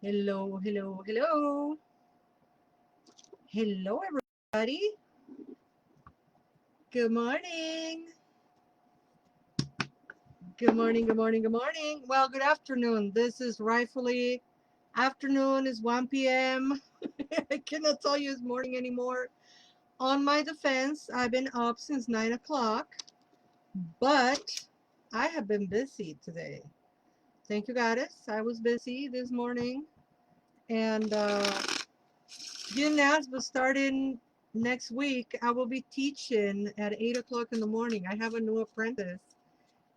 Hello, hello, hello. Hello, everybody. Good morning. Good morning, good morning, good morning. Well, good afternoon. This is rightfully afternoon, is 1 p.m. I cannot tell you it's morning anymore. On my defense, I've been up since 9 o'clock, but I have been busy today. Thank you, Goddess. I was busy this morning. And gymnastics was starting next week. I will be teaching at 8 o'clock in the morning. I have a new apprentice,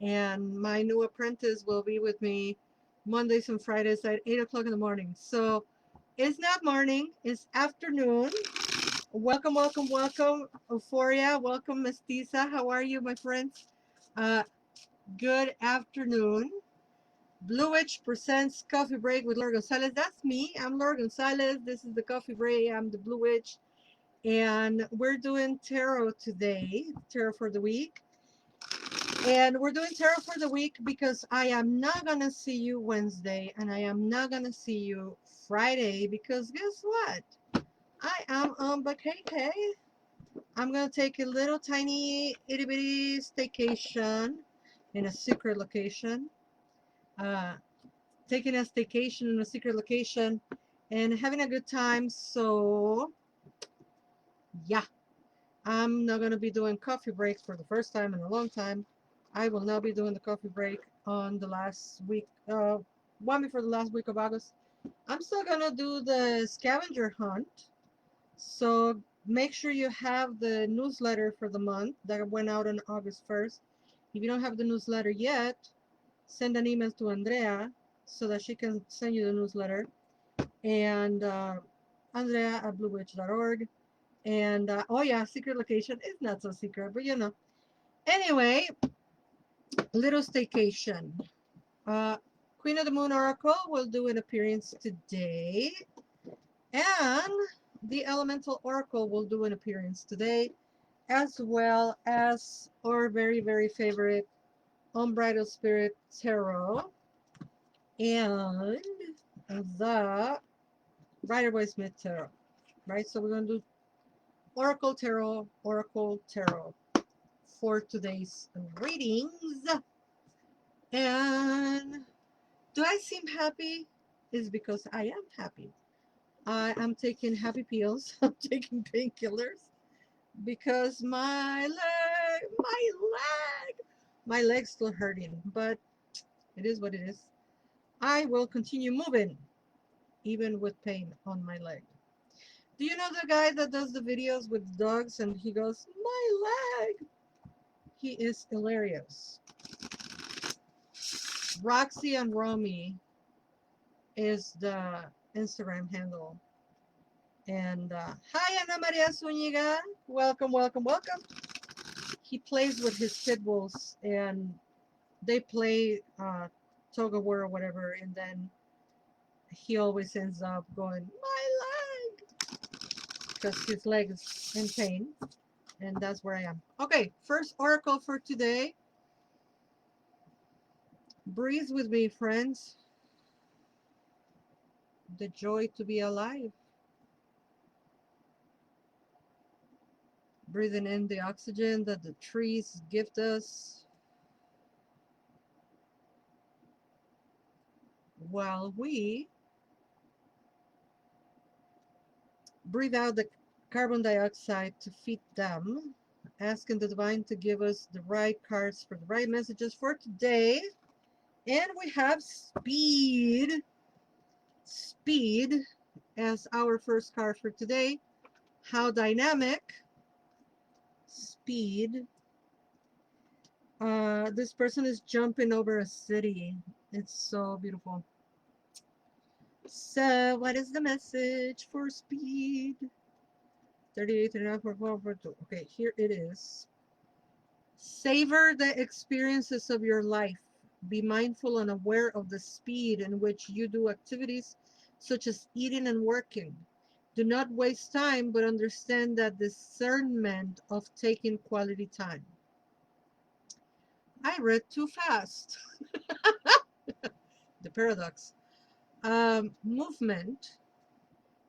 and my new apprentice will be with me Mondays and Fridays at 8 o'clock in the morning. So it's not morning, it's afternoon. Welcome, welcome, welcome, Euphoria. Welcome, Mestiza. How are you, my friends? Uh, good afternoon. Blue Witch presents Coffee Break with Laura González. That's me. I'm Laura González. This is the Coffee Break. I'm the Blue Witch. And we're doing tarot today, tarot for the week. And we're doing tarot for the week because I am not going to see you Wednesday and I am not going to see you Friday because guess what? I am on vacation. I'm going to take a little tiny itty bitty staycation in a secret location. Taking a staycation in a secret location and having a good time. So, yeah. I'm not going to be doing coffee breaks for the first time in a long time. I will not be doing the coffee break on the last week, one before the last week of August. I'm still going to do the scavenger hunt. So make sure you have the newsletter for the month that went out on August 1st. If you don't have the newsletter yet, send an email to Andrea so that she can send you the newsletter. And Andrea at bluewitch.org. And oh yeah, secret location is not so secret, but you know. Anyway, little staycation. Uh, Queen of the Moon Oracle will do an appearance today, and the Elemental Oracle will do an appearance today, as well as our very, very favorite Unbridled Spirit Tarot and the Rider-Waite-Smith Tarot. Right, so we're going to do Oracle Tarot for today's readings. And do I seem happy? Is because I am happy. I am taking happy pills. I'm taking painkillers because my leg's still hurting, but it is what it is. I will continue moving even with pain on my leg. Do you know the guy that does the videos with dogs and he goes, my leg? He is hilarious. Roxy and Romy is the Instagram handle. And hi, Ana Maria Zuniga. Welcome, welcome, welcome. He plays with his pit bulls and they play tug of war or whatever. And then he always ends up going, my leg, because his leg is in pain. And that's where I am. Okay, first oracle for today. Breathe with me, friends. The joy to be alive. Breathing in the oxygen that the trees gift us, while we breathe out the carbon dioxide to feed them, asking the divine to give us the right cards for the right messages for today. And we have speed. Speed as our first card for today. How dynamic. Speed. This person is jumping over a city. It's so beautiful. So, what is the message for speed? 38, 39, 44, 42. Okay, here it is. Savor the experiences of your life. Be mindful and aware of the speed in which you do activities such as eating and working. Do not waste time, but understand that discernment of taking quality time. I read too fast. The paradox. movement.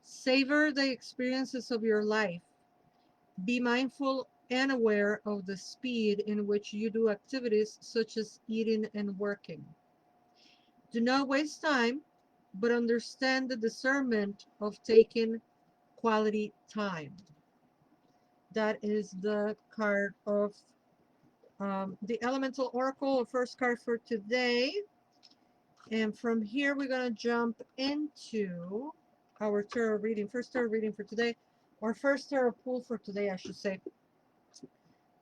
Savor the experiences of your life. Be mindful and aware of the speed in which you do activities such as eating and working. Do not waste time, but understand the discernment of taking quality time. That is the card of the Elemental Oracle, first card for today. And from here, we're going to jump into our tarot reading. First tarot reading for today, or first tarot pull for today, I should say.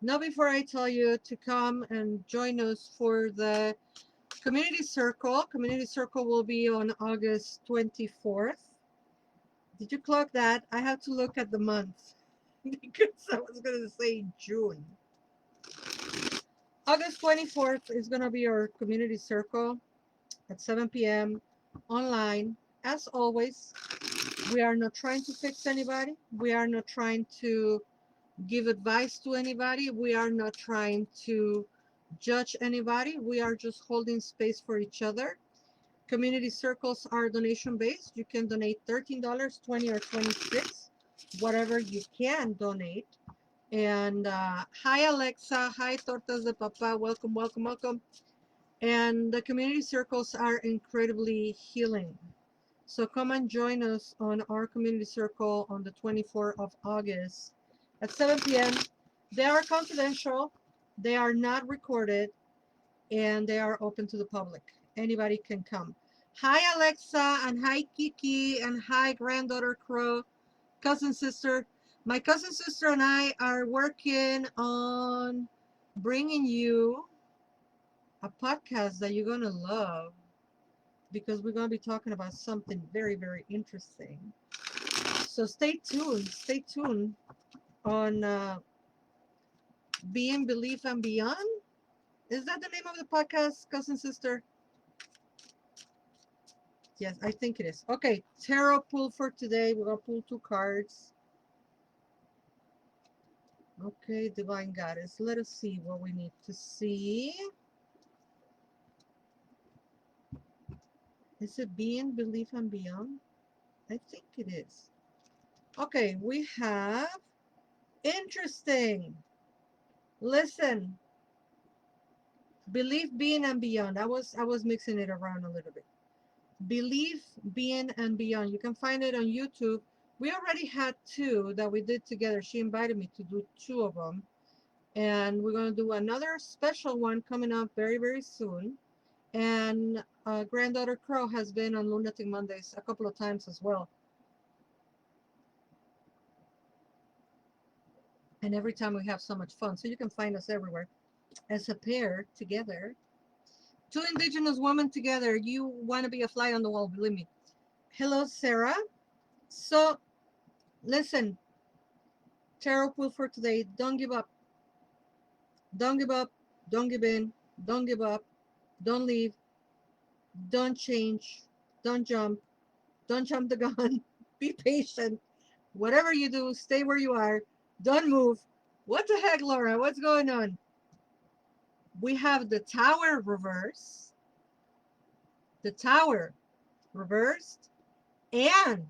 Now, before I tell you to come and join us for the Community Circle will be on August 24th. Did you clock that? I have to look at the month because I was going to say June. August 24th is going to be our Community Circle at 7 p.m. online. As always, we are not trying to fix anybody. We are not trying to give advice to anybody. We are not trying to judge anybody. We are just holding space for each other. Community circles are donation based. You can donate $13, $20, or $26, whatever you can donate. And hi Alexa, hi Tortas de Papa, welcome, welcome, welcome. And the community circles are incredibly healing. So come and join us on our community circle on the 24th of August at 7 p.m. They are confidential, they are not recorded, and they are open to the public. Anybody can come. Hi Alexa, and hi Kiki, and hi granddaughter Crow, cousin sister. My cousin sister and I are working on bringing you a podcast that you're going to love, because we're going to be talking about something very, very interesting. So stay tuned on Being, Belief, and Beyond. Is that the name of the podcast, cousin sister? Yes, I think it is. Okay, tarot pull for today. We're going to pull 2 cards. Okay, Divine Goddess. Let us see what we need to see. Is it Being, Belief, and Beyond? I think it is. Okay, we have interesting. Listen. Belief, Being, and Beyond. I was mixing it around a little bit. Belief, Being, and Beyond. You can find it on YouTube. We already had 2 that we did together. She invited me to do 2 of them. And we're going to do another special one coming up very, very soon. And granddaughter Crow has been on Lunatic Mondays a couple of times as well. And every time we have so much fun. So you can find us everywhere as a pair together. 2 indigenous women together. You want to be a fly on the wall, believe me. Hello, Sarah. So, listen. Tarot pull for today. Don't give up. Don't give up. Don't give in. Don't give up. Don't leave. Don't change. Don't jump. Don't jump the gun. Be patient. Whatever you do, stay where you are. Don't move. What the heck, Laura? What's going on? We have the Tower reverse. The Tower reversed. And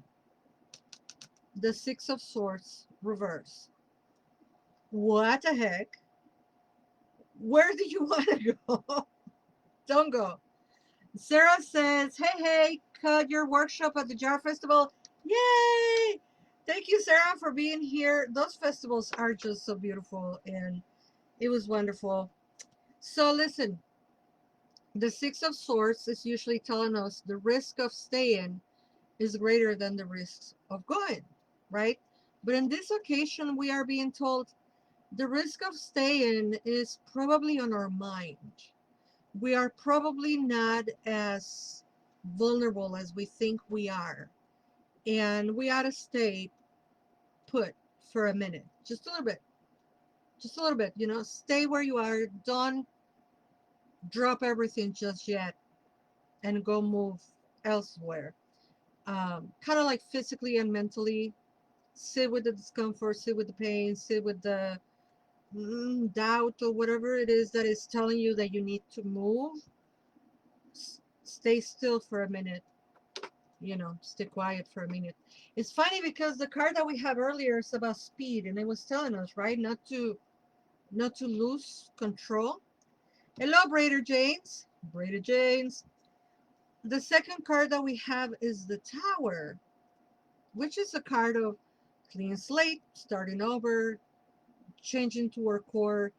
the 6 of Swords reversed. What the heck? Where do you want to go? Don't go. Sarah says, hey, cut your workshop at the Jar Festival. Yay! Thank you, Sarah, for being here. Those festivals are just so beautiful, and it was wonderful. So listen, the 6 of Swords is usually telling us the risk of staying is greater than the risks of going, right? But in this occasion, we are being told the risk of staying is probably on our mind. We are probably not as vulnerable as we think we are. And we ought to stay put for a minute. Just a little bit. Just a little bit, you know. Stay where you are. Don't drop everything just yet and go move elsewhere. Kind of like physically and mentally. Sit with the discomfort, sit with the pain, sit with the doubt or whatever it is that is telling you that you need to move. Stay still for a minute you know, stay quiet for a minute. It's funny because the card that we have earlier is about speed, and it was telling us, right, not to lose control. Hello, Braider Janes. Braider Janes. The second card that we have is the Tower, which is a card of clean slate, starting over, changing to our core,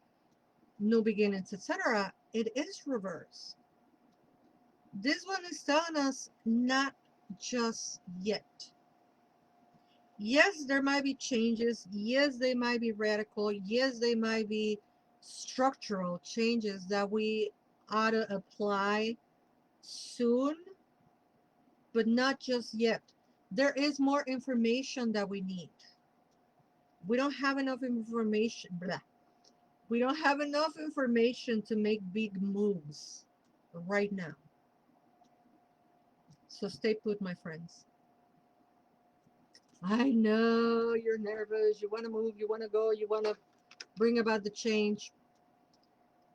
new beginnings, etc. It is reverse. This one is telling us not just yet. Yes, there might be changes. Yes, they might be radical. Yes, they might be structural changes that we ought to apply soon, but not just yet. There is more information that we need. We don't have enough information. Blah. We don't have enough information to make big moves right now. So stay put, my friends. I know you're nervous. You want to move. You want to go. You want to bring about the change.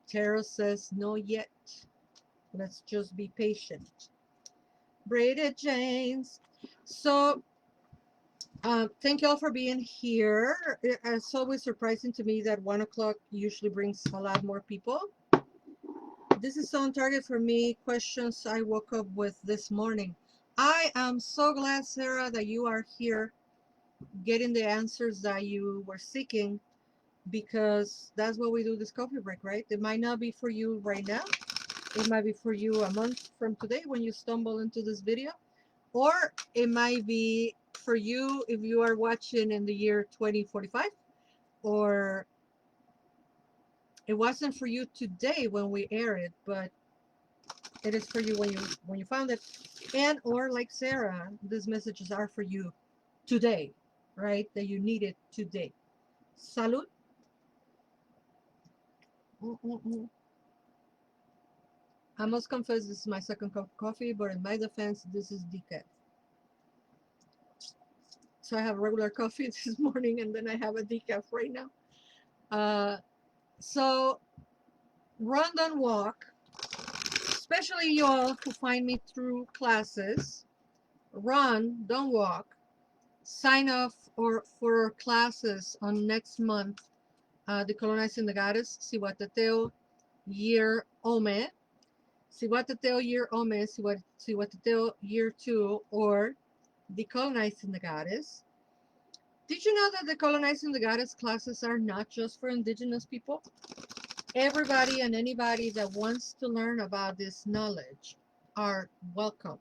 Tarot says no yet. Let's just be patient. Braided Janes. So thank you all for being here. It's always surprising to me that 1 o'clock usually brings a lot more people. This is on target for me. Questions I woke up with this morning. I am so glad, Sarah, that you are here getting the answers that you were seeking, because that's what we do this coffee break, right? It might not be for you right now. It might be for you a month from today when you stumble into this video, or it might be for you if you are watching in the year 2045, or it wasn't for you today when we air it, but it is for you when you found it. And or like Sarah, these messages are for you today, right? That you need it today. Salud. I must confess, this is my second cup of coffee, but in my defense, this is decaf. So I have regular coffee this morning, and then I have a decaf right now. So run, don't walk. Especially y'all who find me through classes. Run, don't walk. Sign up for classes on next month. Decolonizing the Goddess, Cihuateteoh Year Ome. Cihuateteoh Year Ome, Cihuateteoh Year 2, or Decolonizing the Goddess. Did you know that Decolonizing the Goddess classes are not just for indigenous people? Everybody and anybody that wants to learn about this knowledge are welcome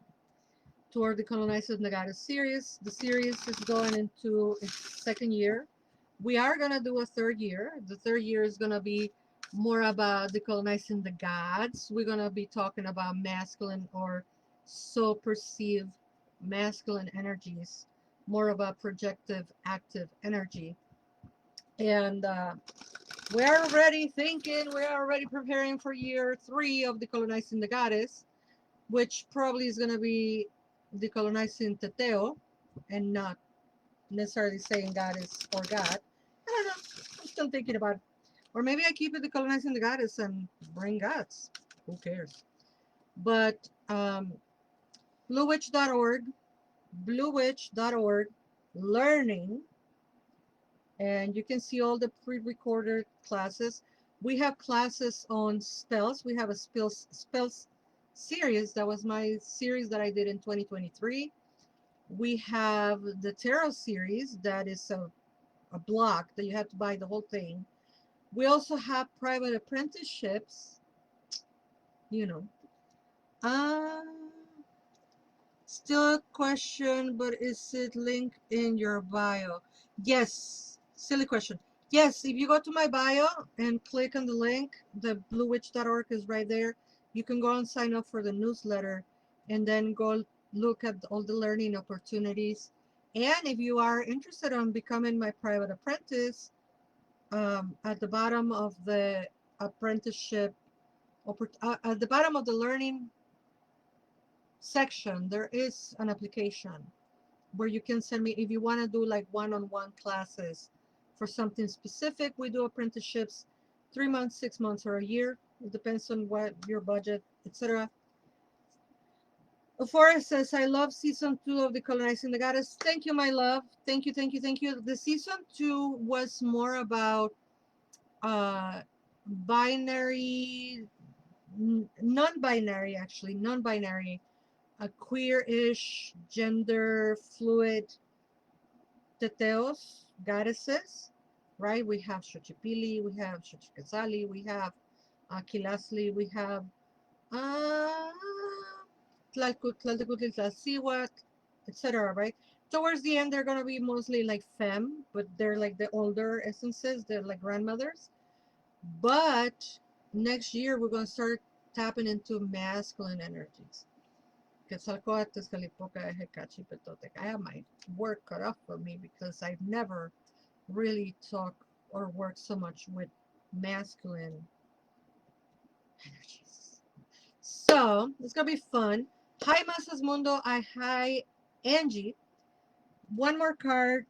to our Decolonizing the Goddess series. The series is going into its second year. We are going to do a third year. The third year is going to be more about decolonizing the gods. We're going to be talking about masculine or so perceived masculine energies, more about projective active energy. And we're already thinking, we're already preparing for year 3 of Decolonizing the Goddess, which probably is going to be Decolonizing Teteo and not necessarily saying Goddess or God. I don't know. I'm still thinking about it. Or maybe I keep it Decolonizing the Goddess and bring gods. Who cares? But bluewitch.org, learning, and you can see all the pre-recorded classes. We have classes on spells. We have a spells series. That was my series that I did in 2023. We have the tarot series. That is a block that you have to buy the whole thing. We also have private apprenticeships, you know. Still a question, but is it linked in your bio? Yes, silly question. Yes, if you go to my bio and click on the link, the bluewitch.org is right there. You can go and sign up for the newsletter and then go look at all the learning opportunities. And if you are interested in becoming my private apprentice, at the bottom of the apprenticeship, at the bottom of the learning section, there is an application where you can send me if you want to do like one-on-one classes for something specific. We do apprenticeships 3 months, 6 months, or a year. It depends on what your budget, etc. Forrest says, I love season 2 of Decolonizing the Goddess. Thank you, my love. Thank you, thank you, thank you. The season 2 was more about binary, non-binary, actually, non-binary, queer-ish, gender fluid teteos, goddesses, right? We have Xochipilli, we have Xochicazali, we have Kilasli, we have Tlaltecutli, Tlacihuat, etc., right? Towards the end, they're going to be mostly like femme, but they're like the older essences, they're like grandmothers. But next year, we're going to start tapping into masculine energies. I have my work cut off for me because I've never really talked or worked so much with masculine energies. So it's gonna be fun. Hi Masas Mundo, hi Angie. One more card,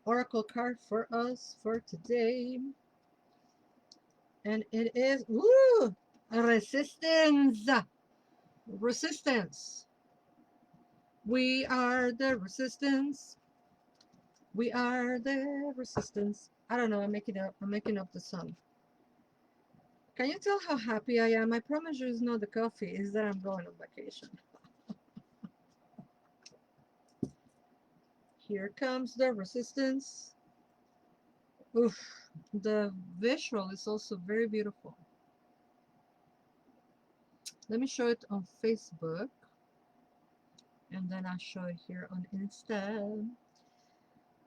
oracle card for us for today. And it is resistance. Resistance. We are the resistance. We are the resistance. I don't know, I'm making up the song. Can you tell how happy I am? I promise you it's not the coffee, it's that I'm going on vacation. Here comes the resistance. Oof, the visual is also very beautiful. Let me show it on Facebook, and then I'll show it here on Insta.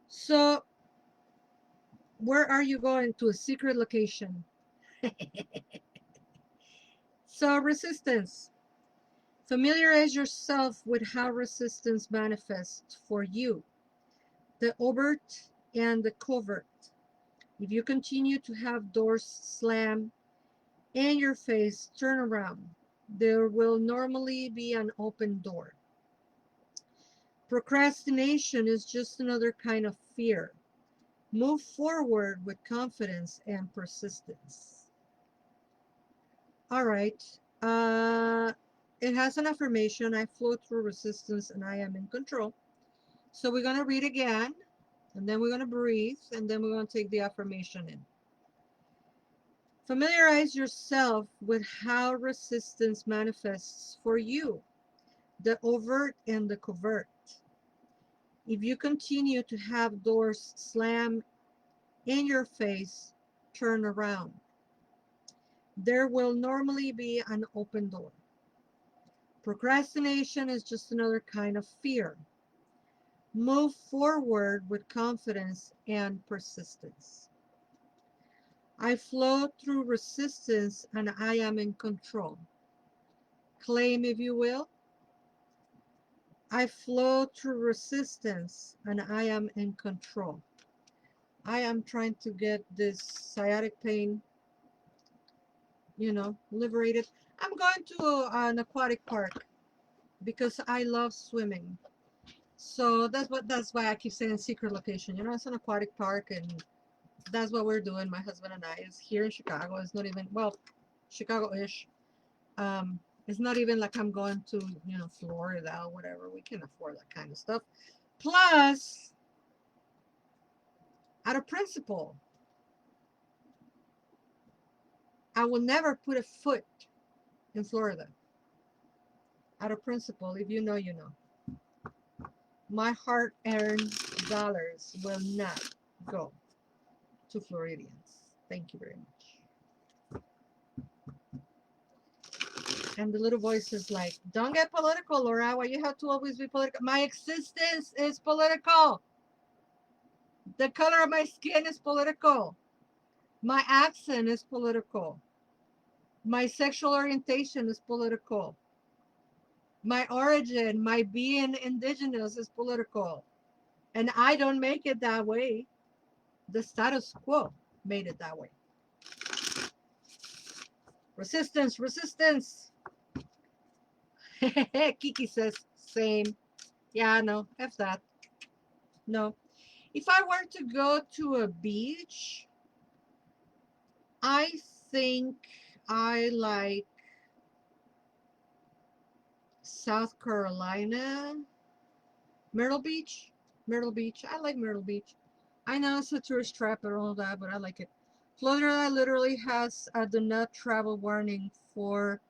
So, where are you going? To a secret location. So, resistance. Familiarize yourself with how resistance manifests for you, the overt and the covert. If you continue to have doors slam in your face, turn around. There will normally be an open door. Procrastination is just another kind of fear. Move forward with confidence and persistence. All right. It has an affirmation. I flow through resistance and I am in control. So we're going to read again, and then we're going to breathe, and then we're going to take the affirmation in. Familiarize yourself with how resistance manifests for you, the overt and the covert. If you continue to have doors slam in your face, turn around. There will normally be an open door. Procrastination is just another kind of fear. Move forward with confidence and persistence. I flow through resistance and I am in control. Claim, if you will. I flow through resistance and I am in control. I am trying to get this sciatic pain, liberated. I'm going to an aquatic park because I love swimming. So that's why I keep saying secret location. It's an aquatic park, and that's what we're doing. My husband and I is here in Chicago. It's not even, well, Chicago-ish. It's not even like I'm going to, Florida or whatever. We can afford that kind of stuff. Plus, out of principle, I will never put a foot in Florida. Out of principle, if you know, you know. My hard-earned dollars will not go to Floridians. Thank you very much. And the little voice is like, don't get political, Laura. Why you have to always be political? My existence is political. The color of my skin is political. My accent is political. My sexual orientation is political. My origin, my being indigenous is political. And I don't make it that way. The status quo made it that way. Resistance, resistance. Kiki says, same. Yeah, no, F that. No. If I were to go to a beach, I think I like South Carolina. Myrtle Beach. Myrtle Beach. I like Myrtle Beach. I know it's a tourist trap and all that, but I like it. Florida literally has a do not travel warning for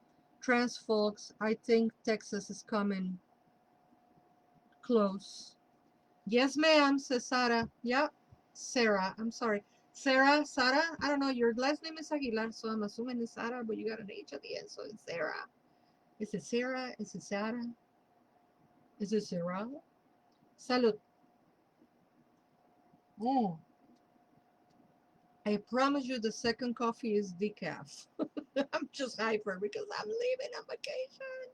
trans folks. I think Texas is coming close. Yes, ma'am, says Sarah. Yep. Sarah. I'm sorry. Sarah? I don't know. Your last name is Aguilar, so I'm assuming it's Sarah, but you got an H at the end, so it's Sarah. Is it Sarah? Is it Sarah? Is it Sarah? Salud. Mm. I promise you the second coffee is decaf. I'm just hyper because I'm leaving on vacation.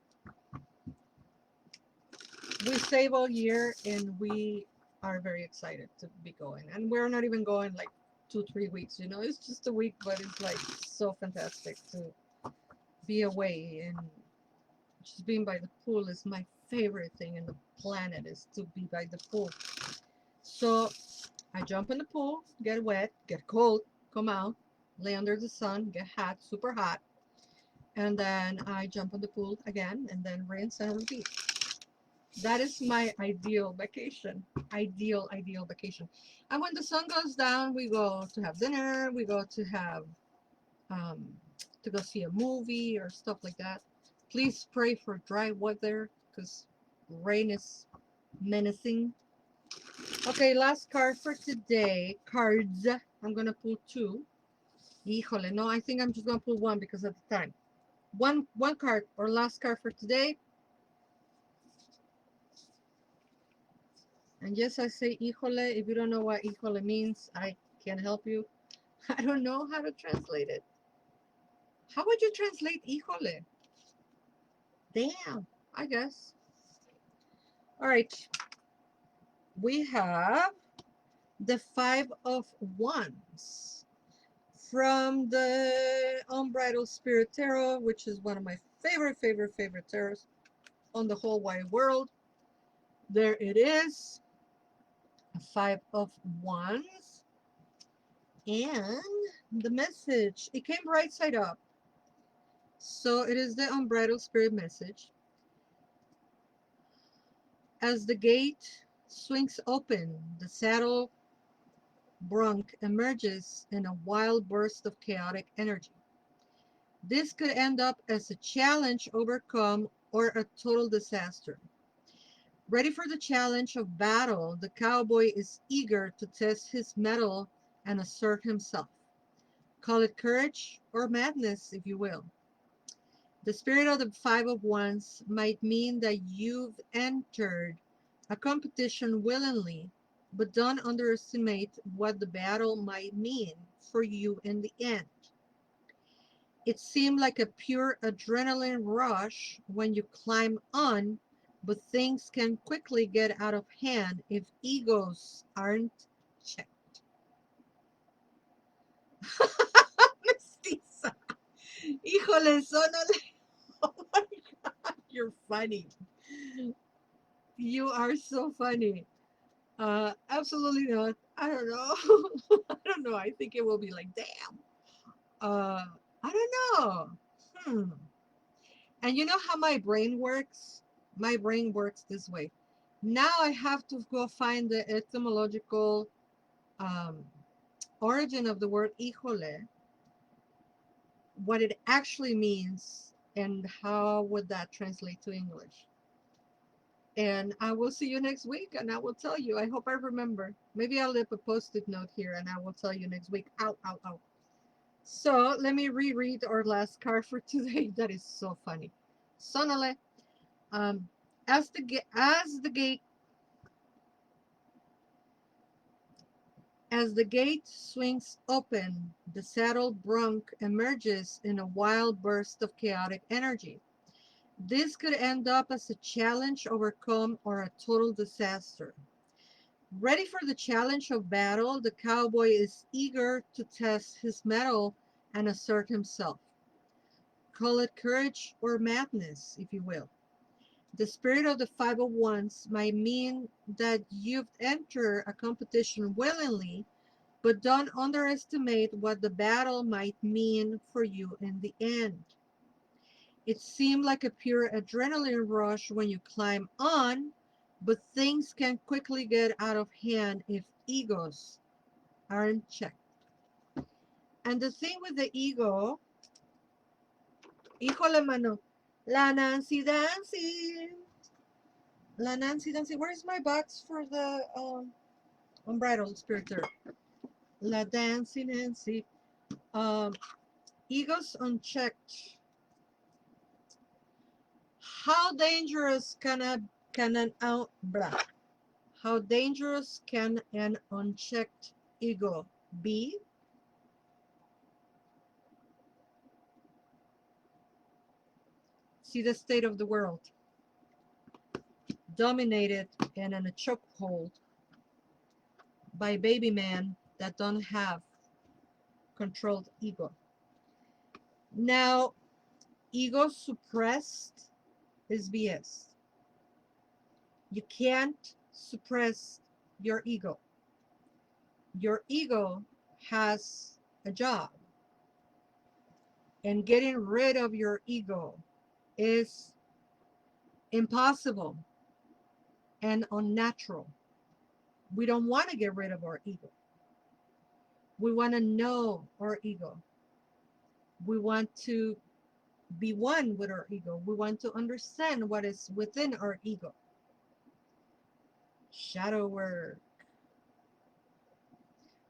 We save all year and we are very excited to be going. And we're not even going like 2-3 weeks, you know, it's just a week, but it's like so fantastic to be away. And just being by the pool is my favorite thing in the planet, is to be by the pool. So I jump in the pool, get wet, get cold, come out, lay under the sun, get hot, super hot, and then I jump in the pool again, and then rinse and repeat. That is my ideal vacation. Ideal vacation. And when the sun goes down, we go to have dinner, we go to have, to go see a movie or stuff like that. Please pray for dry weather, because rain is menacing. Okay, last card for today. Cards. I'm going to pull 2. Híjole, no, I think I'm just going to pull 1 because of the time. One card, or last card for today. And yes, I say híjole. If you don't know what híjole means, I can't help you. I don't know how to translate it. How would you translate híjole? Damn, I guess. All right. We have the 5 of Wands from the Unbridled Spirit Tarot, which is one of my favorite tarots on the whole wide world. There it is, a 5 of Wands, and the message, it came right side up, so it is the Unbridled Spirit message. As the gate swings open, the saddle brunk emerges in a wild burst of chaotic energy. This could end up as a challenge overcome or a total disaster. Ready for the challenge of battle, the cowboy is eager to test his mettle and assert himself. Call it courage or madness, if you will. The spirit of the 5 of Wands might mean that you've entered a competition willingly, but don't underestimate what the battle might mean for you in the end. It seemed like a pure adrenaline rush when you climb on, but things can quickly get out of hand if egos aren't checked. Mestiza. Híjole, sonole. Oh my God, you're funny. You are so funny. Absolutely not. I don't know. I don't know. I think it will be like, damn. I don't know. And you know how my brain works? My brain works this way. Now I have to go find the etymological origin of the word híjole, what it actually means, and how would that translate to English. And I will see you next week, and I will tell you. I hope I remember. Maybe I'll leave a post-it note here, and I will tell you next week. Ow, ow, ow. So let me reread our last card for today. That is so funny. Sonale. As the gate swings open, the saddle brunk emerges in a wild burst of chaotic energy. This could end up as a challenge overcome or a total disaster. Ready for the challenge of battle, the cowboy is eager to test his mettle and assert himself. Call it courage or madness, if you will. The spirit of the 5 of Wands might mean that you've entered a competition willingly, but don't underestimate what the battle might mean for you in the end. It seemed like a pure adrenaline rush when you climb on, but things can quickly get out of hand if egos aren't checked. And the thing with the ego, híjole mano, la Nancy Dancy, la Nancy Dancy. Where's my box for the unbridled spiriteur? La Dancy Nancy. Egos unchecked. How dangerous How dangerous can an unchecked ego be? See the state of the world, dominated and in a chokehold by baby men that don't have controlled ego. Now, ego suppressed is BS. You can't suppress your ego. Your ego has a job, and getting rid of your ego is impossible and unnatural. We don't want to get rid of our ego. We want to know our ego. We want to be one with our ego. We want to understand what is within our ego. Shadow work.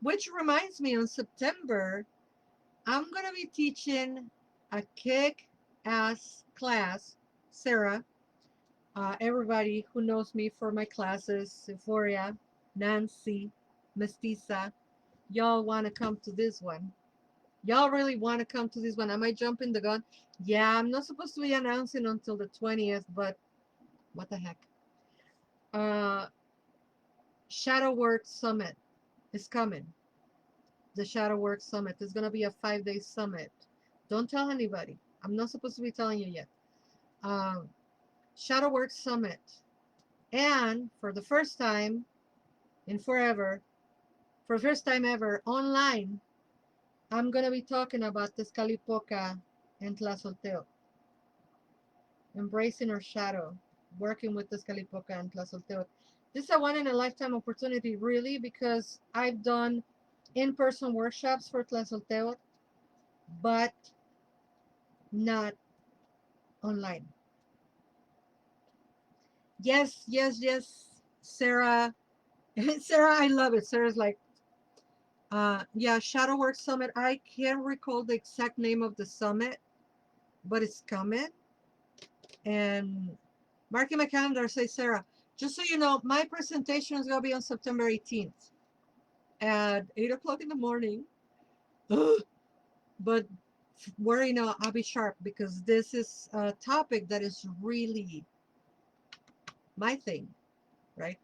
Which reminds me, in September, I'm going to be teaching a kick-ass class. Sarah, everybody who knows me for my classes, Euphoria, Nancy, Mestiza, y'all want to come to this one. Y'all really want to come to this one. Am I jumping the gun? Yeah, I'm not supposed to be announcing until the 20th, but what the heck. Shadow Work Summit is coming. The Shadow Work Summit is going to be a 5-day summit. Don't tell anybody. I'm not supposed to be telling you yet. Shadow Work Summit. And for the first time in forever, for the first time ever, online, I'm going to be talking about Temascaltoci and Cihuateteoh. Embracing our shadow, working with Temascaltoci and Cihuateteoh. This is a one-in-a-lifetime opportunity, really, because I've done in-person workshops for Cihuateteoh, but not online. Yes, yes, yes, Sarah. Sarah, I love it. Sarah's like, yeah, Shadow Work Summit. I can't recall the exact name of the summit, but it's coming. And marking my calendar, say Sarah. Just so you know, my presentation is going to be on September 18th at 8 o'clock in the morning. But worry not, I'll be sharp, because this is a topic that is really my thing, right?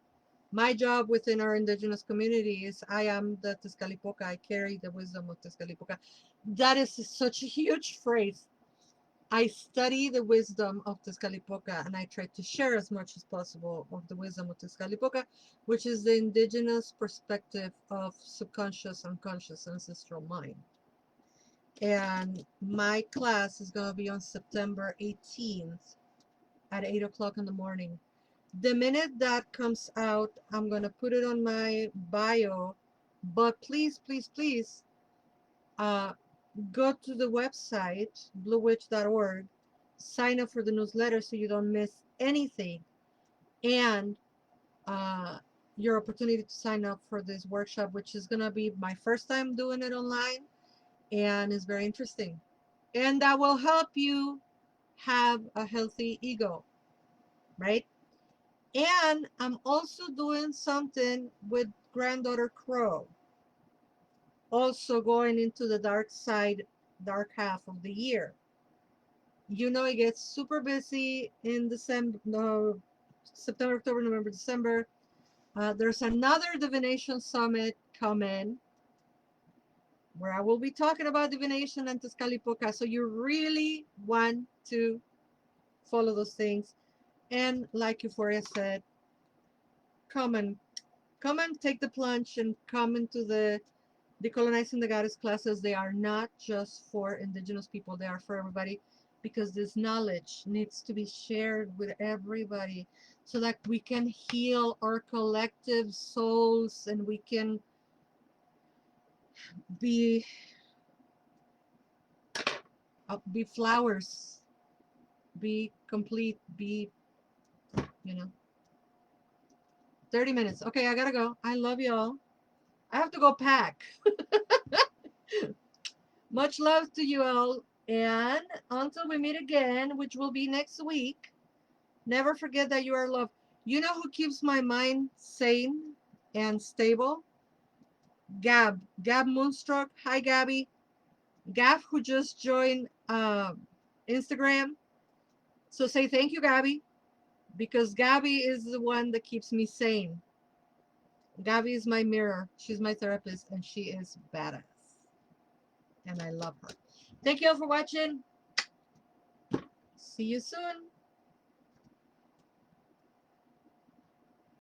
My job within our indigenous community is I am the Temascaltoci. I carry the wisdom of Temascaltoci. That is such a huge phrase. I study the wisdom of Temascaltoci, and I try to share as much as possible of the wisdom of Temascaltoci, which is the indigenous perspective of subconscious, unconscious, ancestral mind. And my class is going to be on September 18th at 8 o'clock in the morning. The minute that comes out, I'm going to put it on my bio, but please, please, please, go to the website, bluewitch.org, sign up for the newsletter so you don't miss anything, and your opportunity to sign up for this workshop, which is going to be my first time doing it online, and it's very interesting. And that will help you have a healthy ego, right? And I'm also doing something with Granddaughter Crow, also going into the dark side, dark half of the year. You know, it gets super busy in December, no, September, October, November, December. There's another divination summit coming where I will be talking about divination and Temascaltoci. So you really want to follow those things. And like Euphoria said, come and take the plunge and come into the Decolonizing the Goddess classes. They are not just for indigenous people, they are for everybody. because this knowledge needs to be shared with everybody so that we can heal our collective souls and we can be be flowers, be complete, be, you know. 30 minutes. Okay, I gotta go. I love y'all. I have to go pack. Much love to you all. And until we meet again, which will be next week, never forget that you are loved. You know who keeps my mind sane and stable? Gab. Gab Moonstruck. Hi, Gabby. Gab, who just joined Instagram. So say thank you, Gabby, because Gabby is the one that keeps me sane. Gabby is my mirror. She's my therapist, and she is badass. And I love her. Thank you all for watching. See you soon.